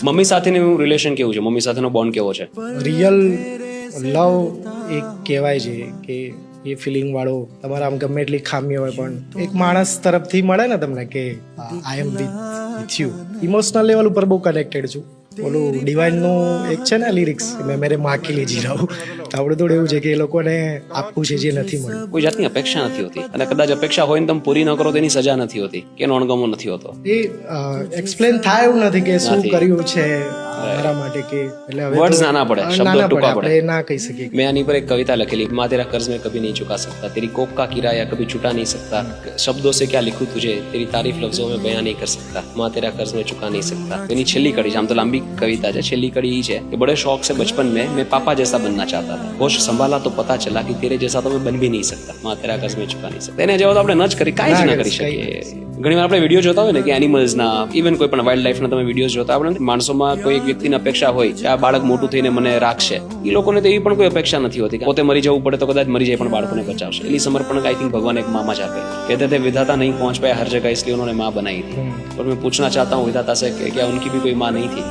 Mummy સાથેનું relation કેવું છે? મમ્મી સાથેનો બોન્ડ કેવો છે? રિયલ લવ એક કહેવાય છે કે એ ફિલિંગ વાળો તમારા આમ ગમે એટલી ખામી હોય પણ એક માણસ તરફથી મળે ને તમને કે I am with you. Emotional level ઉપર બહુ કનેક્ટેડ છું. ઓલું ડિવાઇનનું એક છે ને લિરિક્સ, મેં મેરે માં કે લીજી રહું, તો આપણે થોડું એવું છે કે એ લોકોને આપવું છે જે નથી મળ્યું. કોઈ જાતની અપેક્ષા નથી હોતી, અને કદાચ અપેક્ષા હોય ને તમે પૂરી ન કરો તેની સજા નથી હોતી કે એનો અણગમો નથી હોતો. એ એક્સપ્લેન થાય એવું નથી કે શું કર્યું છે મારા માટે, કે એટલે હવે વર્ડ્સ નાના પડે, શબ્દો ટૂંકા પડે. આપણે ના કહી શકીએ. मैं आनी पर एक कविता लखेली, माँ तेरा कर्ज में कभी नहीं चुका सकता, तेरी कोख का किराया कभी छुटा नहीं सकता, शब्दों से क्या लिखूं तुझे, तेरी तारीफ लफ्जों में बयान नहीं कर सकता, माँ तेरा कर्ज में चुका नहीं सकता. એની છેલ્લી કડી છે, આમ તો લાંબી કવિતા છે, છેલ્લી કડી એ છે કે बड़े शौक से बचपन में मैं पापा जैसा बनना चाहता था, होश संभाला तो पता चला कि तेरे जैसा तो मैं बन भी नहीं सकता, माँ तेरा कर्ज में चुका नहीं सकता. એને જેવો તો આપણે ન જ કરી, કાંઈ જ ન કરી શકીએ. ઘણી વાર આપણે વિડીયો જોતા હોય ને કે એનિમલ્સના, ઇવન કોઈ પણ વાઇલ્ડ લાઈફના તમે વિડીયો જોતા, આપણે માણસોમાં કોઈ એક વ્યક્તિની અપેક્ષા હોય કે આ બાળક મોટું થઈને મને રાખશે. એ લોકોને તો એવી પણ કોઈ અપેક્ષા નથી હોતી કે પોતે મરી જવું પડે તો કદાચ મરી જાય પણ બાળકોને બચાવશે. એલી સમર્પણ આઈ थिंक भगवान एक मामा चाहते हैं, कहते थे विधाता नहीं पहुंच पाया हर जगह इसलिए उन्होंने माँ बनाई थी. और मैं पूछना चाहता हूँ विधाता से कि क्या उनकी भी कोई माँ नहीं थी?